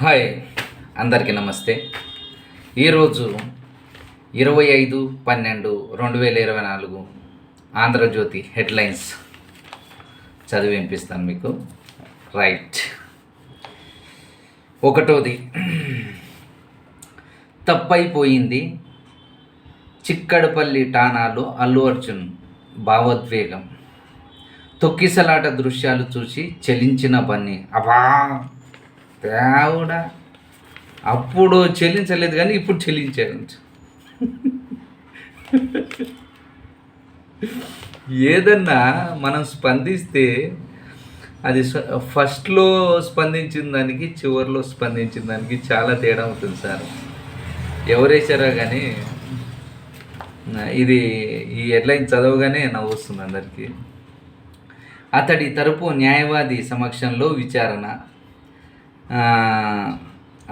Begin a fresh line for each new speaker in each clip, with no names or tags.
Hi, అందరికీ నమస్తే. ఈరోజు 25/12/2024 ఆంధ్రజ్యోతి హెడ్లైన్స్ చదివి వినిపిస్తాను మీకు. రైట్. ఒకటోది, తప్పైపోయింది. చిక్కడపల్లి ఠాణాలో అల్లు అర్జున్ భావోద్వేగం. తొక్కిసలాట దృశ్యాలు చూసి చెలించిన బన్నీ. అబా దేవుడా, అప్పుడు చెల్లించలేదు కానీ ఇప్పుడు చెల్లించారు. ఏదన్నా మనం స్పందిస్తే అది ఫస్ట్లో స్పందించిన దానికి చివరిలో స్పందించిన దానికి చాలా తేడా ఉంటుంది సార్. ఎవరేసారో కానీ ఇది ఈ హెడ్లైన్ చదవగానే నవ్వు వస్తుంది అందరికీ. అతడి తరపు న్యాయవాది సమక్షంలో విచారణ.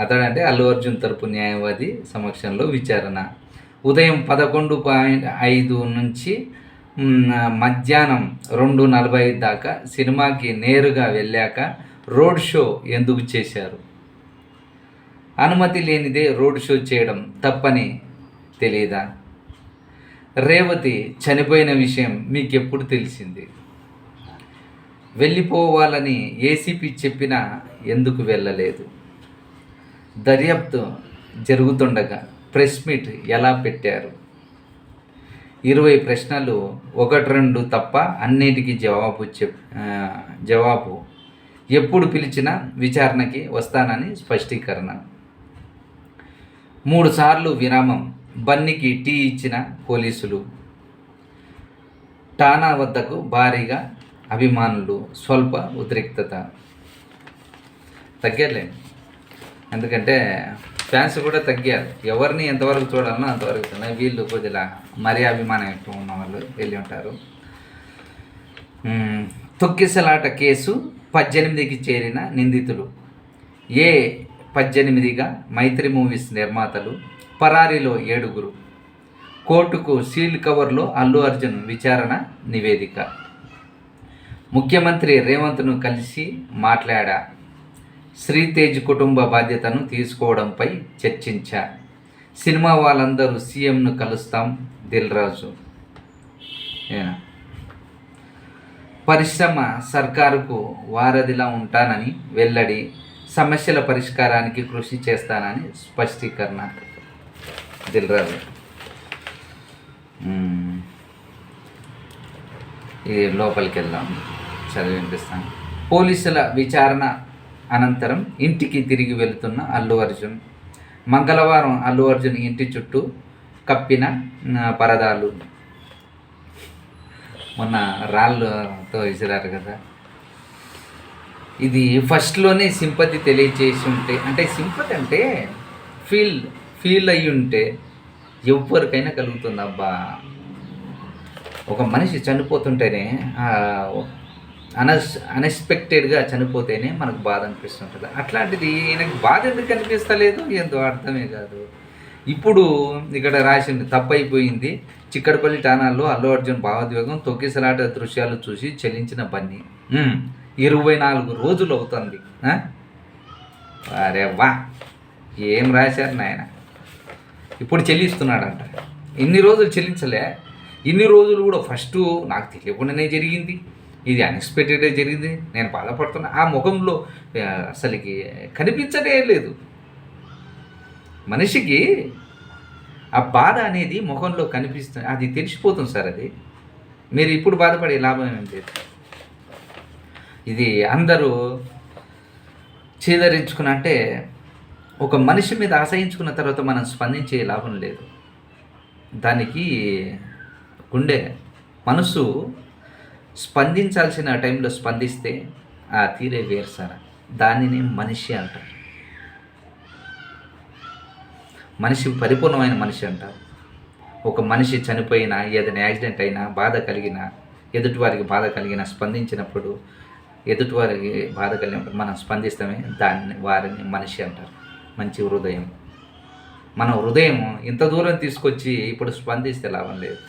అతడంటే అల్లు అర్జున్ తరపు న్యాయవాది సమక్షంలో విచారణ. ఉదయం 11:05 నుంచి మధ్యాహ్నం 2:45 దాకా సినిమాకి నేరుగా వెళ్ళాక రోడ్ షో ఎందుకు చేశారు? అనుమతి లేనిదే రోడ్ షో చేయడం తప్పని తెలియదా? రేవతి చనిపోయిన విషయం మీకెప్పుడు తెలిసింది? వెళ్ళిపోవాలని ఏసీపీ చెప్పినా ఎందుకు వెళ్ళలేదు? దర్యాప్తు జరుగుతుండగా ప్రెస్ మీట్ ఎలా పెట్టారు? 20 ప్రశ్నలు, 1-2 తప్ప అన్నిటికీ జవాబు. ఎప్పుడు పిలిచినా విచారణకి వస్తానని స్పష్టీకరణ. 3 సార్లు విరామం. బన్నీకి టీ ఇచ్చిన పోలీసులు. ఠాణా వద్దకు భారీగా అభిమానులు. స్వల్ప ఉద్రిక్తత. తగ్గారులే, ఎందుకంటే ఫ్యాన్స్ కూడా తగ్గారు. ఎవరిని ఎంతవరకు చూడాలనో అంతవరకు చూడాలి. వీళ్ళు కొద్దిగా మరీ అభిమానం ఎక్కువ ఉన్న వాళ్ళు వెళ్ళి ఉంటారు. తొక్కిసలాట కేసు 18కి చేరిన నిందితులు. 18గా మైత్రి మూవీస్ నిర్మాతలు. పరారీలో 7. కోర్టుకు సీల్ కవర్లో అల్లు అర్జున్ విచారణ నివేదిక. ముఖ్యమంత్రి రేవంత్ను కలిసి మాట్లాడా. శ్రీతేజ్ కుటుంబ బాధ్యతను తీసుకోవడంపై చర్చించా. సినిమా వాళ్ళందరూ సీఎంను కలుస్తాం. దిల్ రాజు. పరిశ్రమ సర్కారుకు వారధిలా ఉంటానని వెల్లడి. సమస్యల పరిష్కారానికి కృషి చేస్తానని స్పష్టీకరణ. దిల్ రాజు. ఇది లోపలికి వెళ్దాం, చదివి వినిపిస్తాను. పోలీసుల విచారణ అనంతరం ఇంటికి తిరిగి వెళుతున్న అల్లు అర్జున్. మంగళవారం అల్లు అర్జున్ ఇంటి చుట్టూ కప్పిన పరదాలు. మొన్న రాళ్ళతో విసిరారు కదా. ఇది ఫస్ట్లోనే సింపతి తెలియచేసి ఉంటే, అంటే సింపతి అంటే ఫీల్ అయ్యి ఉంటే ఎవరికైనా కలుగుతుంది. అబ్బా, ఒక మనిషి చనిపోతుంటేనే అన్ఎక్స్పెక్టెడ్గా చనిపోతేనే మనకు బాధ అనిపిస్తుంటుంది. అట్లాంటిది ఈయనకు బాధ ఎందుకు అనిపిస్తలేదు ఏందో అర్థమే కాదు. ఇప్పుడు ఇక్కడ రాసింది, తప్పైపోయింది. చిక్కడపల్లి ఠాణాల్లో అల్లు అర్జున్ భావోద్వేగం. తొక్కిసలాట దృశ్యాలు చూసి చెల్లించిన బన్నీ. 24 రోజులు అవుతుంది. అరే వా, ఏం రాశారు నాయన. ఇప్పుడు చెల్లిస్తున్నాడంట. ఇన్ని రోజులు చెల్లించలే. ఇన్ని రోజులు కూడా ఫస్ట్ నాకు తెలియకుండానే జరిగింది, ఇది అన్ఎక్స్పెక్టెడ్గా జరిగింది, నేను బాధపడుతున్నా. ఆ ముఖంలో అసలుకి కనిపించడే లేదు. మనిషికి ఆ బాధ అనేది ముఖంలో కనిపిస్తుంది, అది తెలిసిపోతుంది సార్. అది మీరు ఇప్పుడు బాధపడే లాభం ఏంటి? ఇది అందరూ చీదరించుకున్న, అంటే ఒక మనిషి మీద ఆశయించుకున్న తర్వాత మనం స్పందించే లాభం లేదు. దానికి గుండె మనసు స్పందించాల్సిన టైంలో స్పందిస్తే ఆ తీరే వేరు సార్. దానిని మనిషి అంటారు. మనిషి పరిపూర్ణమైన మనిషి అంటారు. ఒక మనిషి చనిపోయినా, ఏదైనా యాక్సిడెంట్ అయినా, బాధ కలిగినా, ఎదుటివారికి బాధ కలిగినా స్పందించినప్పుడు, ఎదుటివారికి బాధ కలిగినప్పుడు మనం స్పందిస్తామే, వారిని మనిషి అంటారు. మంచి హృదయం. మన హృదయం ఇంత దూరం తీసుకొచ్చి ఇప్పుడు స్పందిస్తే లాభం లేదు.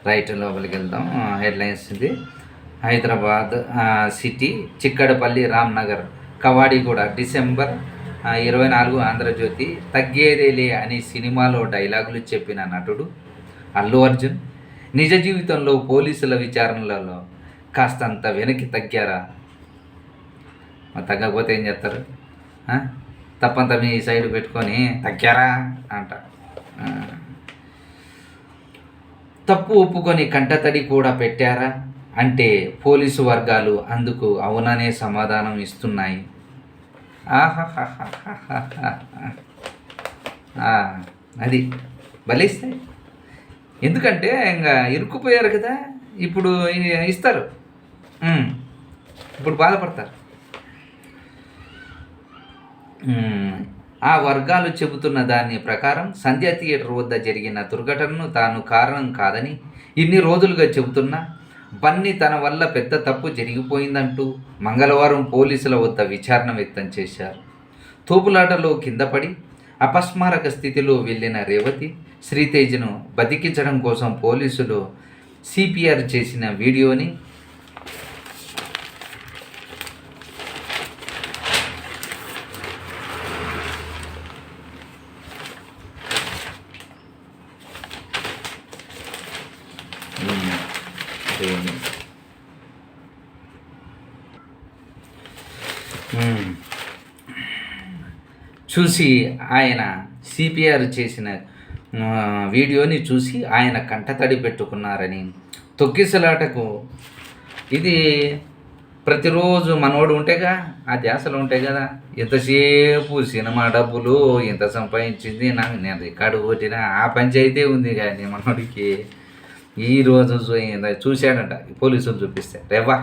రైట్, లోపలికి వెళ్దాం. హెడ్లైన్స్ ఇది. Hyderabad city Chikkadpally Ramnagar Kavadiguda December 24 Andhra Jyothi. తగ్గేదేలే అని సినిమాలో డైలాగులు చెప్పిన నటుడు అల్లు అర్జున్ నిజ జీవితంలో పోలీసుల విచారణలలో కాస్తంత వెనక్కి తగ్గారా? తగ్గకపోతే ఏం చేస్తారు? తప్పంతా మీ సైడ్ పెట్టుకొని తగ్గారా అంట. తప్పు ఒప్పుకొని కంటతడి కూడా పెట్టారా అంటే పోలీసు వర్గాలు అందుకు అవుననే సమాధానం ఇస్తున్నాయి. అది బలిస్తాయి. ఎందుకంటే ఇంకా ఇరుక్కుపోయారు కదా, ఇప్పుడు ఇస్తారు, ఇప్పుడు బాధపడతారు. ఆ వర్గాలు చెబుతున్న దాని ప్రకారం సంధ్యా థియేటర్ వద్ద జరిగిన దుర్ఘటనను తాను కారణం కాదని ఇన్ని రోజులుగా చెబుతున్నా బన్నీ తన వల్ల పెద్ద తప్పు జరిగిపోయిందంటూ మంగళవారం పోలీసుల వద్ద విచారణ వ్యక్తం చేశారు. తోపులాటలో కింద పడి అపస్మారక స్థితిలో వెళ్ళిన రేవతి శ్రీతేజ్ను బతికించడం కోసం పోలీసులు సిపిఆర్ చేసిన వీడియోని చూసి ఆయన సిపిఆర్ చేసిన వీడియోని చూసి ఆయన కంటతడి పెట్టుకున్నారని, తొక్కిసలాటకు ఇది ప్రతిరోజు మనోడు ఉంటేగా ఆ ధ్యాసలో ఉంటాయి కదా, ఎంతసేపు సినిమా డబ్బులు ఎంత సంపాదించింది నాకు నేను రికార్డు కొట్టిన ఆ పంచాయితీ ఉంది కానీ మనోడికి ఈరోజు చూశాడంట పోలీసులు చూపిస్తే రేవా.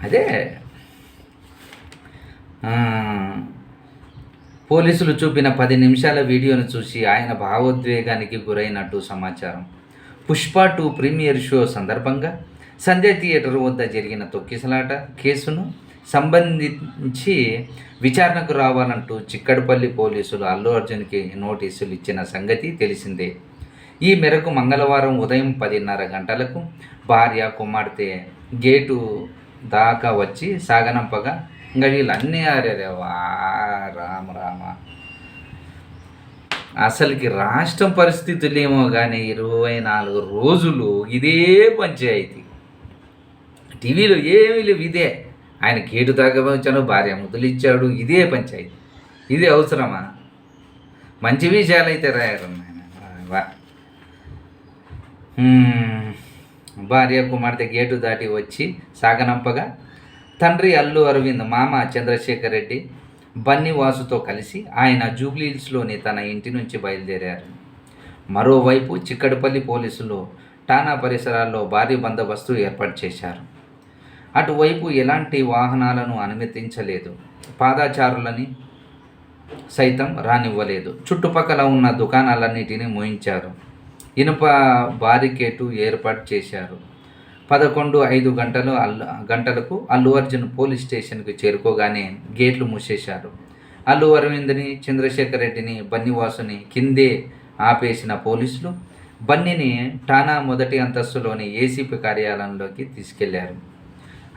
అదే పోలీసులు చూపిన 10 నిమిషాల వీడియోను చూసి ఆయన భావోద్వేగానికి గురైనట్టు సమాచారం. పుష్ప 2 ప్రీమియర్ షో సందర్భంగా సంధ్యా థియేటర్ వద్ద జరిగిన తొక్కిసలాట కేసును సంబంధించి విచారణకు రావాలంటూ చిక్కడపల్లి పోలీసులు అల్లు అర్జున్కి నోటీసులు ఇచ్చిన సంగతి తెలిసిందే. ఈ మేరకు మంగళవారం ఉదయం 10:30 గంటలకు భార్య కుమార్తె గేటు దాకా వచ్చి సాగనంపగా ఇంకా వీళ్ళన్నీ ఆరేవా రామ రామ. అసలుకి రాష్ట్రం పరిస్థితులు ఏమో కానీ 24 రోజులు ఇదే పంచాయతీ. టీవీలో ఏమీ లేవు, ఇదే. ఆయన గేటు దాకా వచ్చాను, భార్య ముద్దులు ఇచ్చాడు, ఇదే పంచాయతీ. ఇది అవసరమా? మంచి విషయాలు అయితే రాయరు వా. భార్య కుమార్తె గేటు దాటి వచ్చి సాగనంపగా తండ్రి అల్లు అరవింద్, మామ చంద్రశేఖర్ రెడ్డి బన్నీ వాసుతో కలిసి ఆయన జూబ్లీహిల్స్లోని తన ఇంటి నుంచి బయలుదేరారు. మరోవైపు చిక్కడపల్లి పోలీసులు ఠాణా పరిసరాల్లో భారీ బందోబస్తు ఏర్పాటు చేశారు. అటువైపు ఎలాంటి వాహనాలను అనుమతించలేదు, పాదచారులని సైతం రానివ్వలేదు. చుట్టుపక్కల ఉన్న దుకాణాలన్నిటినీ మోయించారు, ఇనుప బారికేటు ఏర్పాటు చేశారు. 11:05 గంటలకు అల్లు అర్జున్ పోలీస్ స్టేషన్కు చేరుకోగానే గేట్లు మూసేశారు. అల్లు అరవింద్ని, చంద్రశేఖర్ రెడ్డిని, బన్నీవాసుని కిందే ఆపేసిన పోలీసులు బన్నీని ఠాణా మొదటి అంతస్తులోని ఏసీపీ కార్యాలయంలోకి తీసుకెళ్లారు.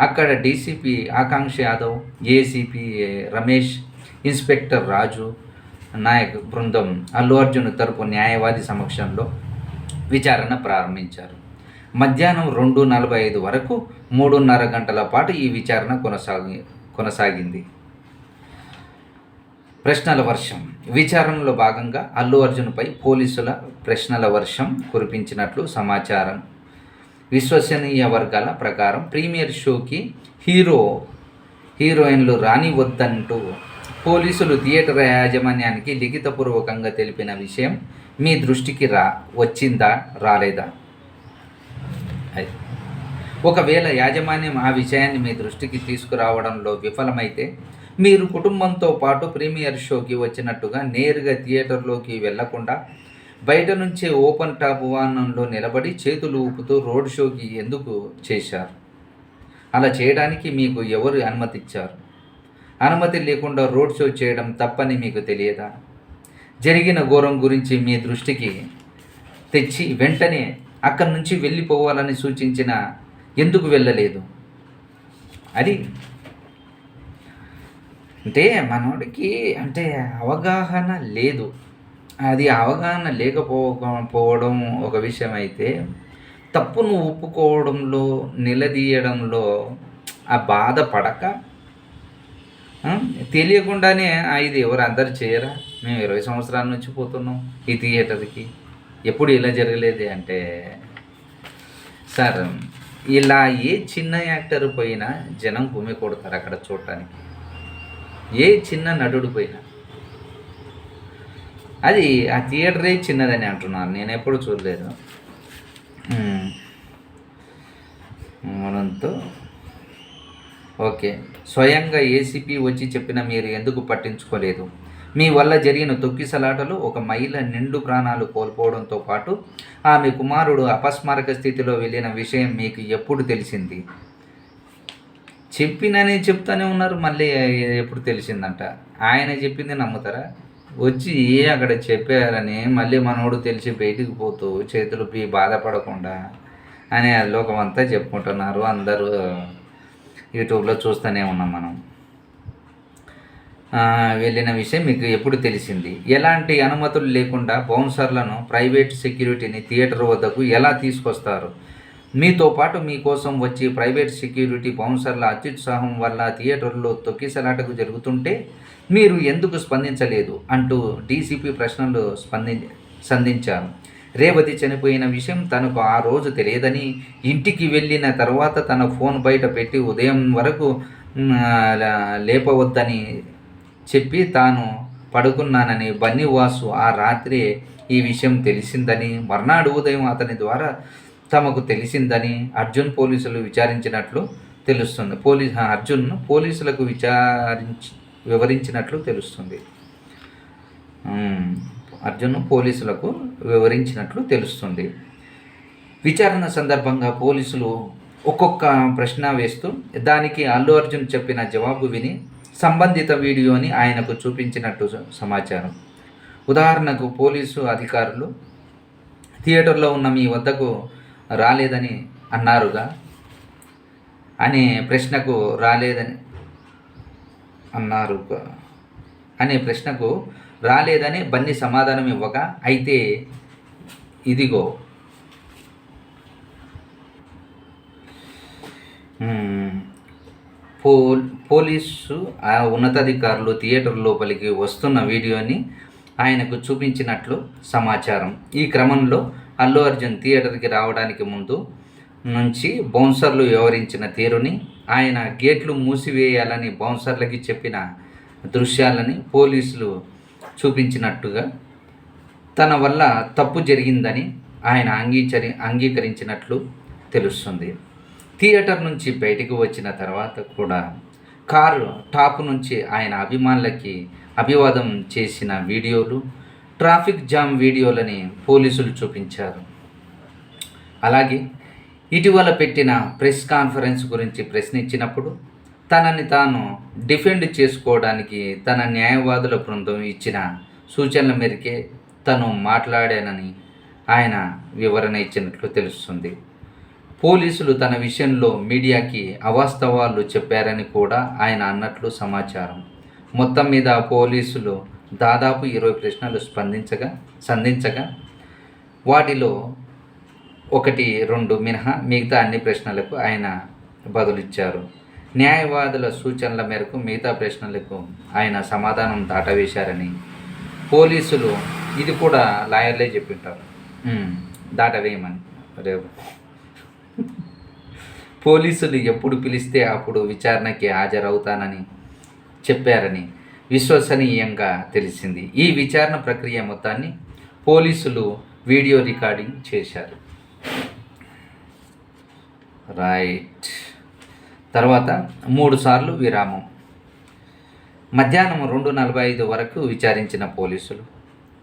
అక్కడ డీసీపీ ఆకాంక్ష యాదవ్, ఏసీపీ రమేష్, ఇన్స్పెక్టర్ రాజు నాయక్ బృందం అల్లు అర్జున్ తరపు న్యాయవాది సమక్షంలో విచారణ ప్రారంభించారు. మధ్యాహ్నం 2:45 వరకు 3:30 గంటల పాటు ఈ విచారణ కొనసాగింది. ప్రశ్నల వర్షం. విచారణలో భాగంగా అల్లు అర్జున్పై పోలీసుల ప్రశ్నల వర్షం కురిపించినట్లు సమాచారం. విశ్వసనీయ వర్గాల ప్రకారం ప్రీమియర్ షోకి హీరోయిన్లు రానివద్దంటూ పోలీసులు థియేటర్ యాజమాన్యానికి లిఖితపూర్వకంగా తెలిపిన విషయం మీ దృష్టికి వచ్చిందా రాలేదా? ఒకవేళ యాజమాన్యం ఆ విషయాన్ని మీ దృష్టికి తీసుకురావడంలో విఫలమైతే మీరు కుటుంబంతో పాటు ప్రీమియర్ షోకి వచ్చినట్టుగా నేరుగా థియేటర్లోకి వెళ్లకుండా బయట నుంచే ఓపెన్ టాప్ వాహనంలో నిలబడి చేతులు ఊపుతూ రోడ్ షోకి ఎందుకు చేశారు? అలా చేయడానికి మీకు ఎవరు అనుమతిచ్చారు? అనుమతి లేకుండా రోడ్ షో చేయడం తప్పని మీకు తెలియదా? జరిగిన ఘోరం గురించి మీ దృష్టికి తెచ్చి వెంటనే అక్కడి నుంచి వెళ్ళిపోవాలని సూచించిన ఎందుకు వెళ్ళలేదు? అది అంటే మనోడికి అంటే అవగాహన లేదు. అది అవగాహన లేకపోవడం ఒక విషయం అయితే, తప్పును ఒప్పుకోవడంలో, నిలదీయడంలో ఆ బాధ పడక ఆ! తెలియకుండానే ఇది ఎవరు అందరూ చేయరా? మేము 20 సంవత్సరాల నుంచి పోతున్నాం ఈ థియేటర్‌కి. ఎప్పుడు ఇలా జరగలేదే అంటే, సార్ ఇలా ఏ చిన్న యాక్టర్ పోయినా జనం కొడతారు అక్కడ చూడటానికి. ఏ చిన్న నటుడు పోయినా. అది ఆ థియేటరే చిన్నదని అంటున్నాను. నేనెప్పుడు చూడలేదు. మనంతో ఓకే. స్వయంగా ఏసీపీ వచ్చి చెప్పినా మీరు ఎందుకు పట్టించుకోలేదు? మీ వల్ల జరిగిన తొక్కిసలాటలో ఒక మహిళ నిండు ప్రాణాలు కోల్పోవడంతో పాటు ఆమె కుమారుడు అపస్మారక స్థితిలో వెళ్ళిన విషయం మీకు ఎప్పుడు తెలిసింది? చెప్పిననే చెప్తానే ఉన్నారు. మళ్ళీ ఎప్పుడు తెలిసిందంట. ఆయన చెప్పింది నమ్ముతారా? వచ్చి అక్కడ చెప్పారని మళ్ళీ మనోడు తెలిసి బయటికి పోతూ చేతులకి బాధపడకుండా అని లోకమంతా చెప్పుకుంటున్నారు. అందరూ యూట్యూబ్లో చూస్తూనే ఉన్నాం మనం. వెళ్ళిన విషయం మీకు ఎప్పుడు తెలిసింది? ఎలాంటి అనుమతులు లేకుండా బౌన్సర్లను, ప్రైవేట్ సెక్యూరిటీని థియేటర్ వద్దకు ఎలా తీసుకొస్తారు? మీతో పాటు మీకోసం వచ్చి ప్రైవేట్ సెక్యూరిటీ బౌన్సర్ల అత్యుత్సాహం వల్ల థియేటర్లో తొక్కిసలాటకు జరుగుతుంటే మీరు ఎందుకు స్పందించలేదు అంటూ డీసీపీ ప్రశ్నలు సంధించారు. రేవతి చనిపోయిన విషయం తనకు ఆ రోజు తెలియదని, ఇంటికి వెళ్ళిన తర్వాత తన ఫోన్ బయట పెట్టి ఉదయం వరకు లేపవద్దని చెప్పి తాను పడుకున్నానని, బన్నీవాసు ఆ రాత్రి ఈ విషయం తెలిసిందని, మర్నాడు ఉదయం అతని ద్వారా తమకు తెలిసిందని అర్జున్ పోలీసులు విచారించినట్లు తెలుస్తుంది. అర్జున్ పోలీసులకు వివరించినట్లు తెలుస్తుంది. అర్జున్ పోలీసులకు వివరించినట్లు తెలుస్తుంది. విచారణ సందర్భంగా పోలీసులు ఒక్కొక్క ప్రశ్న వేస్తూ దానికి అల్లు అర్జున్ చెప్పిన జవాబు విని సంబంధిత వీడియోని ఆయనకు చూపించినట్టు సమాచారం. ఉదాహరణకు పోలీసు అధికారులు థియేటర్లో ఉన్న మీ వద్దకు రాలేదని అన్నారుగా అనే ప్రశ్నకు రాలేదని బన్నీ సమాధానం ఇవ్వగా, అయితే ఇదిగో పోలీసు ఉన్నతాధికారులు థియేటర్ లోపలికి వస్తున్న వీడియోని ఆయనకు చూపించినట్లు సమాచారం. ఈ క్రమంలో అల్లు అర్జున్ థియేటర్కి రావడానికి ముందు నుంచి బౌన్సర్లు వ్యవహరించిన తీరుని, ఆయన గేట్లు మూసివేయాలని బౌన్సర్లకి చెప్పిన దృశ్యాలని పోలీసులు చూపించినట్టుగా, తన వల్ల తప్పు జరిగిందని ఆయన అంగీకరించినట్లు తెలుస్తుంది. థియేటర్ నుంచి బయటికి వచ్చిన తర్వాత కూడా కారు టాప్ నుంచి ఆయన అభిమానులకి అభివాదం చేసిన వీడియోలు, ట్రాఫిక్ జామ్ వీడియోలని పోలీసులు చూపించారు. అలాగే ఇటీవల పెట్టిన ప్రెస్ కాన్ఫరెన్స్ గురించి ప్రశ్నించినప్పుడు తనని తాను డిఫెండ్ చేసుకోవడానికి తన న్యాయవాదుల బృందం ఇచ్చిన సూచనల మేరకే తను మాట్లాడానని ఆయన వివరణ ఇచ్చినట్లు తెలుస్తుంది. పోలీసులు తన విషయంలో మీడియాకి అవాస్తవాలు చెప్పారని కూడా ఆయన అన్నట్లు సమాచారం. మొత్తం మీద పోలీసులు దాదాపు 20 ప్రశ్నలు సంధించగా వాటిలో 1-2 మినహా మిగతా అన్ని ప్రశ్నలకు ఆయన బదులిచ్చారు. న్యాయవాదుల సూచనల మేరకు మిగతా ప్రశ్నలకు ఆయన సమాధానం దాటవేశారని పోలీసులు, ఇది కూడా లాయర్లే చెప్పింటారు, దాటవేయమని. రేపు పోలీసులు ఎప్పుడు పిలిస్తే అప్పుడు విచారణకి హాజరవుతానని చెప్పారని విశ్వసనీయంగా తెలిసింది. ఈ విచారణ ప్రక్రియ మొత్తాన్ని పోలీసులు వీడియో రికార్డింగ్ చేశారు. రైట్. తర్వాత 3 సార్లు విరామం. మధ్యాహ్నం 2:45 వరకు విచారించిన పోలీసులు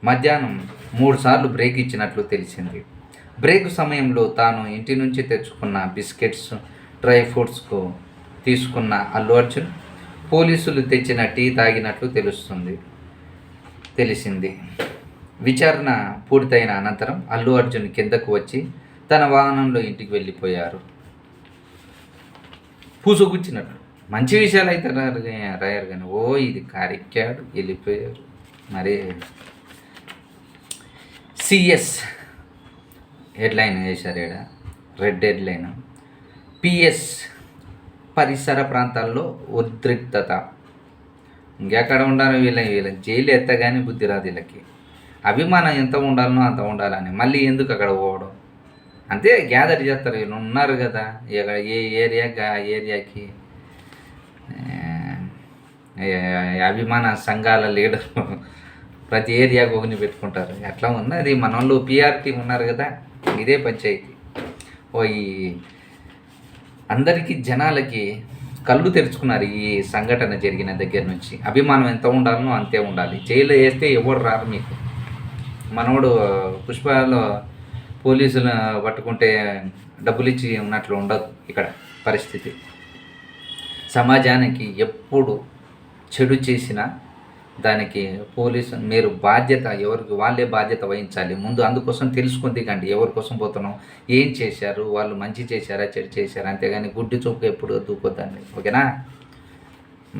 మధ్యాహ్నం 3 సార్లు బ్రేక్ ఇచ్చినట్లు తెలిసింది. బ్రేక్ సమయంలో తాను ఇంటి నుంచి తెచ్చుకున్న బిస్కెట్స్, డ్రై ఫ్రూట్స్కు తీసుకున్న అల్లు అర్జున్ పోలీసులు తెచ్చిన టీ తాగినట్లు తెలిసింది. విచారణ పూర్తయిన అనంతరం అల్లు అర్జున్ కిందకు వచ్చి తన వాహనంలో ఇంటికి వెళ్ళిపోయారు. పూసుగుచ్చినట్లు మంచి విషయాలు అయితే రాయరు కానీ ఇది కారెక్కాడు వెళ్ళిపోయారు. మరి సిఎస్ హెడ్లైన్ వేశారు ఇక్కడ, రెడ్ హెడ్లైన్. పిఎస్ పరిసర ప్రాంతాల్లో ఉద్రిక్తత. ఇంకెక్కడ ఉండాలో వీళ్ళకి జైలు ఎత్తగానే బుద్ధి రాదు వీళ్ళకి. అభిమానం ఎంత ఉండాలనో అంత ఉండాలని మళ్ళీ ఎందుకు అక్కడ పోవడం. అంతే గ్యాదర్ చేస్తారు వీళ్ళు ఉన్నారు కదా ఇక్కడ ఏ ఏరియాకి ఆ ఏరియాకి అభిమాన సంఘాల లీడర్ ప్రతి ఏరియాకు ఒకరిని పెట్టుకుంటారు. ఎట్లా ఉన్నది మన వాళ్ళు పిఆర్టీ ఉన్నారు కదా, ఇదే పంచాయతీ. ఈ అందరికీ జనాలకి కళ్ళు తెరుచుకున్నారు ఈ సంఘటన జరిగిన దగ్గర నుంచి. అభిమానం ఎంత ఉండాలనో అంతే ఉండాలి. జైలు వేస్తే ఎవరు రారు మీకు. మనోడు పుష్పలో పోలీసులు పట్టుకుంటే డబ్బులు ఇచ్చి ఉన్నట్లు ఉండదు ఇక్కడ పరిస్థితి. సమాజానికి ఎప్పుడు చెడు చేసినా దానికి పోలీసు మీరు బాధ్యత ఎవరికి వాళ్ళే బాధ్యత వహించాలి. ముందు అందుకోసం తెలుసుకుని దిగండి ఎవరి కోసం పోతున్నాం, ఏం చేశారు, వాళ్ళు మంచి చేశారా చెడు చేశారా. అంతేగాని గుడ్డి చూపు ఎప్పుడు దూకొద్దండి. ఓకేనా?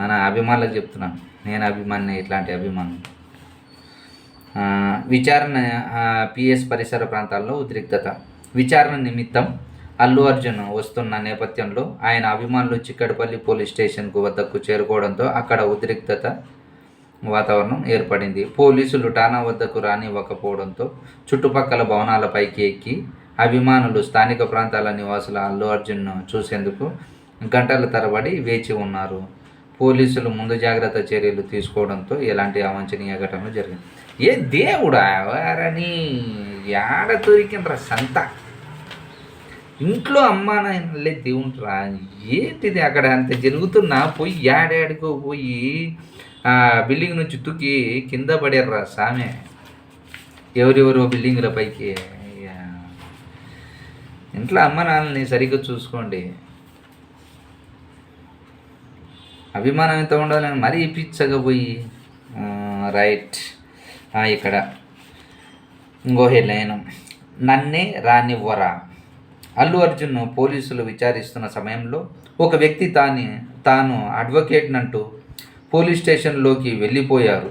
మన అభిమానులకు చెప్తున్నాను, నేను అభిమాని, ఇట్లాంటి అభిమానం. విచారణ పిఎస్ పరిసర ప్రాంతాల్లో ఉద్రిక్తత. విచారణ నిమిత్తం అల్లు అర్జున్ వస్తున్న నేపథ్యంలో ఆయన అభిమానులు చిక్కడపల్లి పోలీస్ స్టేషన్కు వద్దకు చేరుకోవడంతో అక్కడ ఉద్రిక్తత వాతావరణం ఏర్పడింది. పోలీసులు ఠాణా వద్దకు రానివ్వకపోవడంతో చుట్టుపక్కల భవనాలపైకి ఎక్కి అభిమానులు స్థానిక ప్రాంతాల నివాసుల అల్లు అర్జున్ను చూసేందుకు గంటల తరబడి వేచి ఉన్నారు. పోలీసులు ముందు జాగ్రత్త చర్యలు తీసుకోవడంతో ఎలాంటి అవాంఛనీయ ఘటనలు జరిగింది. ఏ దేవుడా వారని యాడ దొరికినరా సంత. ఇంట్లో అమ్మా నాయనలే దేవుంట్రా. ఏంటిది అక్కడ అంత జరుగుతున్నా పోయి ఏడాడికో పోయి బిల్డింగ్ నుంచి తుక్కి కింద పడారా సామె. ఎవరెవరో బిల్డింగ్ల పైకి. ఇంట్లో అమ్మ నాన్నని సరిగ్గా చూసుకోండి. అభిమానం ఎంత ఉండాలని మరీ పిచ్చగా పోయి. రైట్. ఇక్కడ ఇంకో హెడ్లైన్, నన్నే రానివ్వరా. అల్లు అర్జున్ను పోలీసులు విచారిస్తున్న సమయంలో ఒక వ్యక్తి తాను అడ్వకేట్నంటూ పోలీస్ స్టేషన్లోకి వెళ్ళిపోయారు.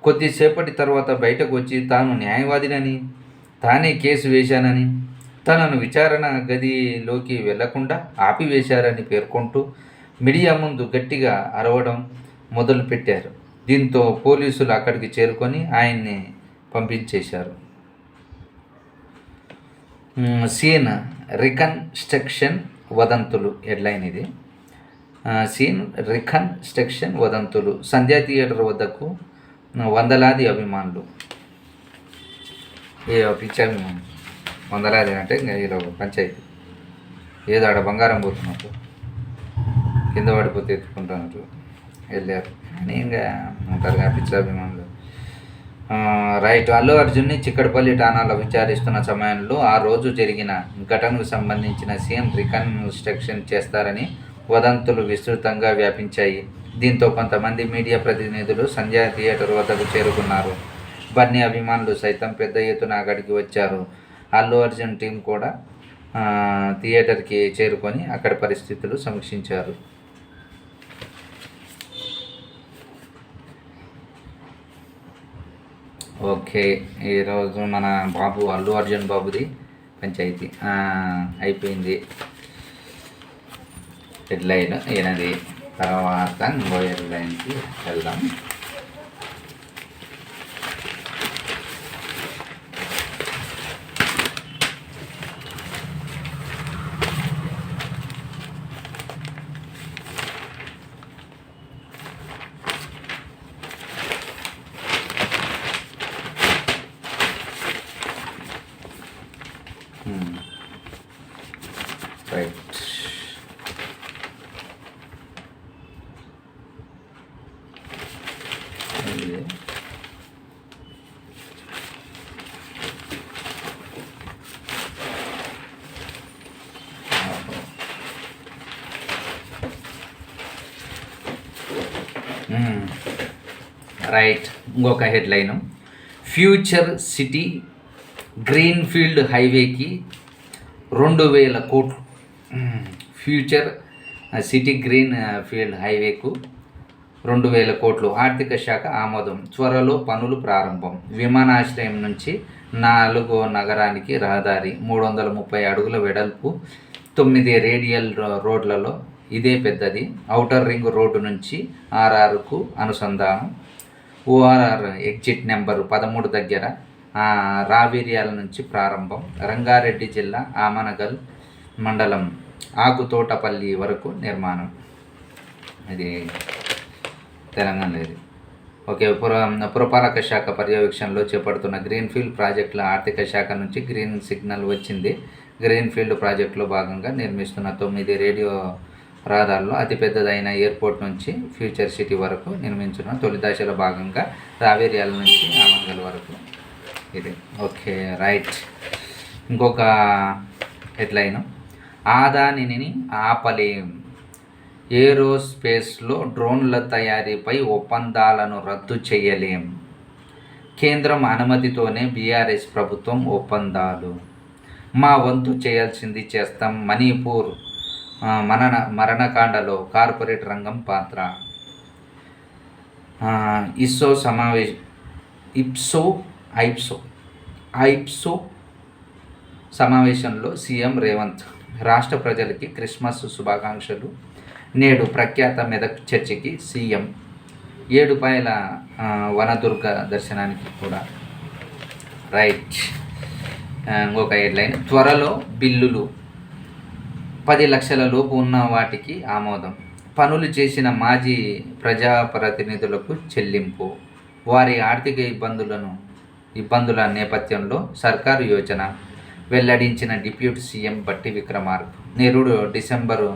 కొద్దిసేపటి తర్వాత బయటకు వచ్చి తాను న్యాయవాదినని, తానే కేసు వేశానని, తనను విచారణ గదిలోకి వెళ్లకుండా ఆపివేశారని పేర్కొంటూ మీడియా ముందు గట్టిగా అరవడం మొదలుపెట్టారు. దీంతో పోలీసులు అక్కడికి చేరుకొని ఆయన్ని పంపించేశారు. సీన్ రికన్స్ట్రక్షన్ వదంతులు హెడ్లైన్ ఇది. సీన్ రికన్స్ట్రక్షన్ వదంతులు. సంధ్యా థియేటర్ వద్దకు వందలాది అభిమానులు. పిచ్చి అభిమానులు వందలాది అంటే ఇంకా ఈరోజు పంచాయతీ. ఏదో ఆడ బంగారం పోతున్నట్టు కింద పడిపోతే ఎత్తుకుంటున్నట్టు వెళ్ళారు అని ఇంకా ఉంటారు కదా పిచ్చి అభిమానులు. రైట్. అల్లు అర్జున్ని చిక్కడపల్లి ఠాణాలో విచారిస్తున్న సమయంలో ఆ రోజు జరిగిన ఘటనకు సంబంధించిన సీన్ రికన్స్ట్రక్షన్ చేస్తారని వదంతులు విస్తృతంగా వ్యాపించాయి. దీంతో కొంతమంది మీడియా ప్రతినిధులు సంధ్యా థియేటర్ వద్దకు చేరుకున్నారు. బన్నీ అభిమానులు సైతం పెద్ద ఎత్తున అక్కడికి వచ్చారు. అల్లు అర్జున్ టీం కూడా థియేటర్కి చేరుకొని అక్కడ పరిస్థితులు సమీక్షించారు. ఓకే, ఈరోజు మన అల్లు అర్జున్ బాబుది పంచాయతీ అయిపోయింది. హెడ్లైన్ ఈయనది. తర్వాత ఇంకో హెడ్లైన్కి వెళ్దాం. రైట్. రైట్. ఇంకొక హెడ్లైను, ఫ్యూచర్ సిటీ గ్రీన్ఫీల్డ్ హైవేకి 2000 కోట్లు. ఫ్యూచర్ సిటీ గ్రీన్ ఫీల్డ్ హైవేకు 2,000 కోట్లు ఆర్థిక శాఖ ఆమోదం. త్వరలో పనులు ప్రారంభం. విమానాశ్రయం నుంచి 4వ నగరానికి రహదారి 330 అడుగుల వెడల్పు, 9 రేడియల్ రోడ్లలో ఇదే పెద్దది. ఔటర్ రింగ్ రోడ్డు నుంచి ఆర్ఆర్కు అనుసంధానం. ఓఆర్ఆర్ ఎగ్జిట్ నెంబరు 13 దగ్గర రావిర్యాల నుంచి ప్రారంభం. రంగారెడ్డి జిల్లా ఆమనగల్ మండలం ఆకుతోటపల్లి వరకు నిర్మాణం. ఇది తెలంగాణలో ఇది. ఓకే. పురపాలక శాఖ పర్యవేక్షణలో చేపడుతున్న గ్రీన్ఫీల్డ్ ప్రాజెక్టుల ఆర్థిక శాఖ నుంచి గ్రీన్ సిగ్నల్ వచ్చింది. గ్రీన్ఫీల్డ్ ప్రాజెక్టులో భాగంగా నిర్మిస్తున్న 9 రేడియో రహదారుల్లో అతిపెద్దదైన ఎయిర్పోర్ట్ నుంచి ఫ్యూచర్ సిటీ వరకు నిర్మించిన తొలి దశలో భాగంగా రావేరియాల నుంచి ఆమంగల్ వరకు ఇది. Okay, right. ఇంకొక హెడ్లైను, ఆదానిని ఆపలేం. ఏరోస్పేస్లో డ్రోన్ల తయారీపై ఒప్పందాలను రద్దు చేయలేం. కేంద్రం అనుమతితోనే బీఆర్ఎస్ ప్రభుత్వం ఒప్పందాలు. మా వంతు చేయాల్సింది చేస్తాం. మణిపూర్ మరణకాండలో కార్పొరేట్ రంగం పాత్ర. ఐప్సో సమావేశంలో సీఎం రేవంత్ రాష్ట్ర ప్రజలకి క్రిస్మస్ శుభాకాంక్షలు. నేడు ప్రఖ్యాత మెదక్ చర్చికి సీఎం. 7 పాయల వనదుర్గ దర్శనానికి కూడా. రైట్. ఇంకొక హెడ్లైన్, త్వరలో బిల్లులు 10 లక్షల లోపు ఉన్న వాటికి ఆమోదం. పనులు చేసిన మాజీ ప్రజాప్రతినిధులకు చెల్లింపు. వారి ఆర్థిక ఇబ్బందుల నేపథ్యంలో సర్కారు యోజన వెల్లడించిన డిప్యూటీ సీఎం బట్టి విక్రమార్క. నేరుడు డిసెంబరు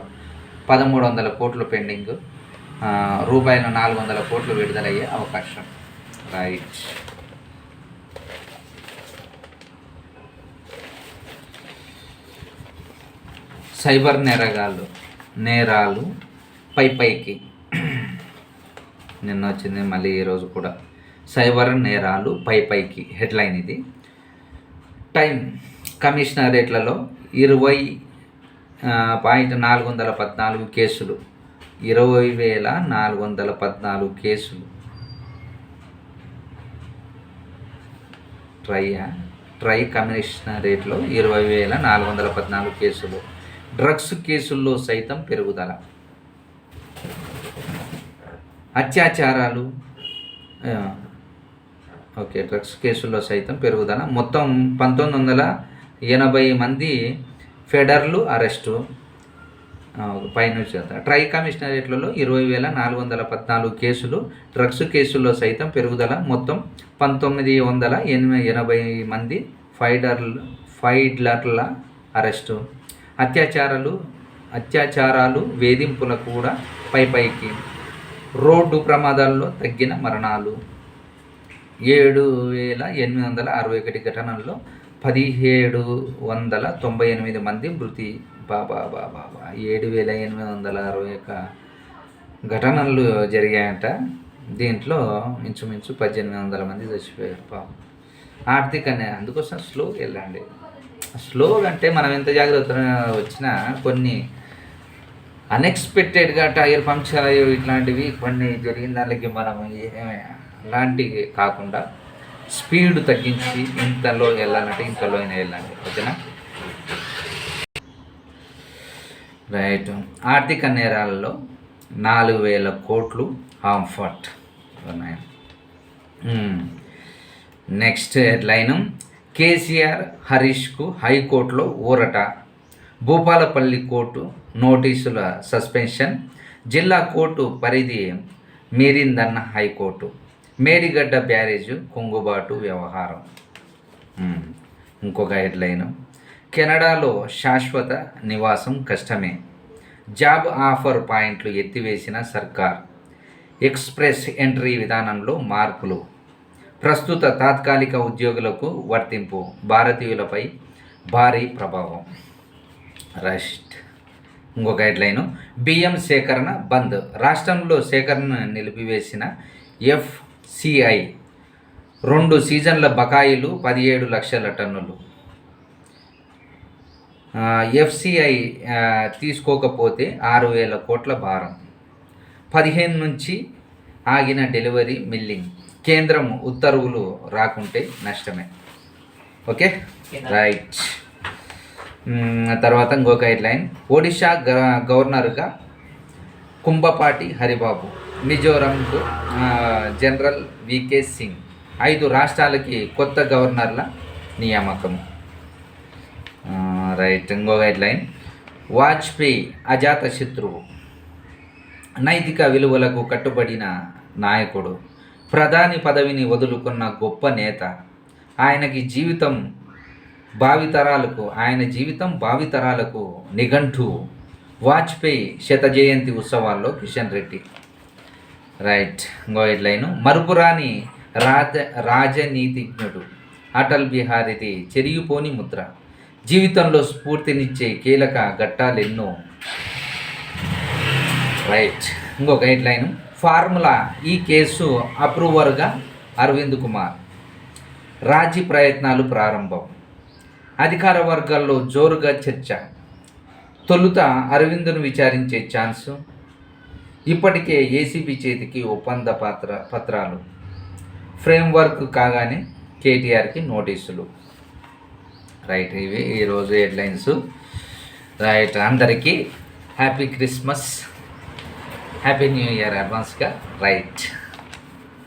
1,300 కోట్లు పెండింగ్, రూపాయలు 400 కోట్లు విడుదలయ్యే అవకాశం. రైట్. సైబర్ నేరాలు పైకి నిన్న వచ్చింది, మళ్ళీ ఈరోజు కూడా సైబర్ నేరాలు పైకి హెడ్లైన్ ఇది. టైం కమిషనరేట్లలో 20,414 కేసులు. 20,414 కేసులు. ట్రై కమిషనరేట్లో 20,414 కేసులు. డ్రగ్స్ కేసుల్లో సైతం పెరుగుదల. అత్యాచారాలు డ్రగ్స్ కేసుల్లో సైతం పెరుగుదల. మొత్తం 1,980 మంది ఫెడరల్ అరెస్టు. పైన ట్రై కమిషనరేట్లలో 20,414 కేసులు. డ్రగ్స్ కేసుల్లో సైతం పెరుగుదల. మొత్తం 1,980 మంది ఫైడ్లర్ల అరెస్టు. అత్యాచారాలు వేధింపుల కూడా పైకి. రోడ్డు ప్రమాదాల్లో తగ్గిన మరణాలు. 7,861 ఘటనల్లో 1,798 మంది మృతి. 7,861 ఘటనలు జరిగాయంట. దీంట్లో ఇంచుమించు 1,800 మంది చచ్చిపోయారు పాపం. అందుకోసం స్లోగా వెళ్ళండి. స్లోగా అంటే మనం ఎంత జాగ్రత్తగా వచ్చినా కొన్ని అన్ఎక్స్పెక్టెడ్గా టైర్ పంక్చర్ అయ్యో ఇట్లాంటివి కొన్ని జరిగిన దానికి మనం అలాంటివి కాకుండా స్పీడ్ తగ్గించి ఇంతలో వెళ్ళాలంటే ఇంతలో అయినా వెళ్ళండి. ఓకేనా? రైట్. ఆర్థిక నేరాలలో 4,000 కోట్లు హాంఫర్ట్ ఉన్నాయి. నెక్స్ట్ హెడ్లైను, కేసీఆర్ హరీష్కు హైకోర్టులో ఊరట. భూపాలపల్లి కోర్టు నోటీసుల సస్పెన్షన్. జిల్లా కోర్టు పరిధి మీరిందన్న హైకోర్టు. మేడిగడ్డ బ్యారేజ్ కుంగుబాటు వ్యవహారం. ఇంకొక హెడ్లైను, కెనడాలో శాశ్వత నివాసం కష్టమే. జాబ్ ఆఫర్ పాయింట్లు ఎత్తివేసిన సర్కార్. ఎక్స్ప్రెస్ ఎంట్రీ విధానంలో మార్పులు. ప్రస్తుత తాత్కాలిక ఉద్యోగులకు వర్తింపు. భారతీయులపై భారీ ప్రభావం. రస్ట్. ఇంకొక హెడ్లైను, బియ్యం సేకరణ బంద్. రాష్ట్రంలో సేకరణ నిలిపివేసిన ఎఫ్సిఐ. 2 సీజన్ల బకాయిలు 17 లక్షల టన్నులు. ఎఫ్సిఐ తీసుకోకపోతే 6,000 కోట్ల భారం. 15 నుంచి ఆగిన డెలివరీ మిల్లింగ్. కేంద్రం ఉత్తర్వులు రాకుంటే నష్టమే. Okay right. తర్వాత ఇంకొక హెడ్లైన్. ఒడిషా గవర్నర్గా కుంభపాటి హరిబాబు, మిజోరంకు జనరల్ వికే సింగ్. 5 రాష్ట్రాలకి కొత్త గవర్నర్ల నియామకం. రైట్. ఇంకొక హెడ్లైన్. వాజ్పేయి అజాత శత్రువు, నైతిక విలువలకు కట్టుబడిన నాయకుడు, ప్రధాని పదవిని వదులుకున్న గొప్ప నేత. ఆయన జీవితం భావితరాలకు నిఘంటువు. వాజ్పేయి శత జయంతి ఉత్సవాల్లో కిషన్ రెడ్డి. రైట్. ఇంకో హెడ్లైన్. మరుపురాని రాజనీతిజ్ఞుడు అటల్ బిహారీది చెరిగిపోని ముద్ర. జీవితంలో స్ఫూర్తినిచ్చే కీలక ఘట్టాలెన్నో. రైట్. ఇంకొక హెడ్లైన్. ఫార్ములా ఈ కేసు అప్రూవర్గా అరవింద్ కుమార్. రాజీ ప్రయత్నాలు ప్రారంభం. అధికార వర్గాల్లో జోరుగా చర్చ. తొలుత అరవింద్ను విచారించే ఛాన్సు. ఇప్పటికే ఏసీబీ చేతికి ఒప్పంద పత్రాలు. ఫ్రేమ్వర్క్ కాగానే కేటీఆర్కి నోటీసులు. రైట్. ఇవి ఈరోజు హెడ్లైన్స్. రైట్. అందరికీ happy Christmas, happy new year అడ్వాన్స్గా. రైట్.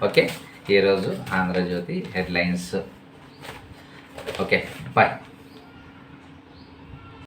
ఓకే. ఈరోజు ఆంధ్రజ్యోతి హెడ్లైన్స్. Okay bye.